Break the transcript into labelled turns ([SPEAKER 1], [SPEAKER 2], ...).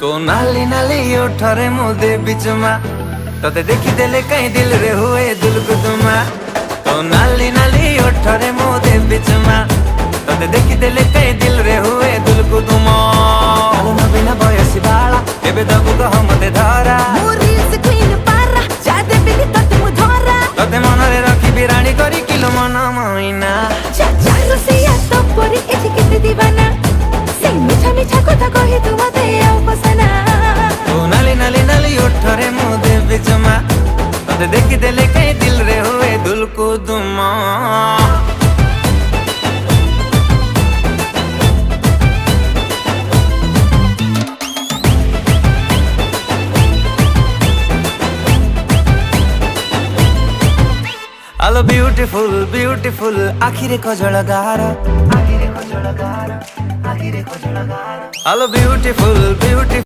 [SPEAKER 1] तो नाली नाली ओठरे मुदे बिचमा तोते देखी देले कहीं दिल रे हुए दुलकुदुमा। तो नाली नाली ओठरे मुदे बिचमा तोते देखी देले कहीं दिल रे हुए दुलकुदुमा। आलो नबीना बयसी बाला एबे दबु कह मते धरा तोते मनरे रखी बिराणी करी किलो मन मइना। तो नाली नाली नाली ओठरे मुदे बिचमा तोते देखी देले कहीं दिल रे हुए दुलकुदुमा। आलो ब्यूटीफुल ब्यूटीफुल आखिरे कजळगार आलो ब्यूटीफुल ब्यूटीफुल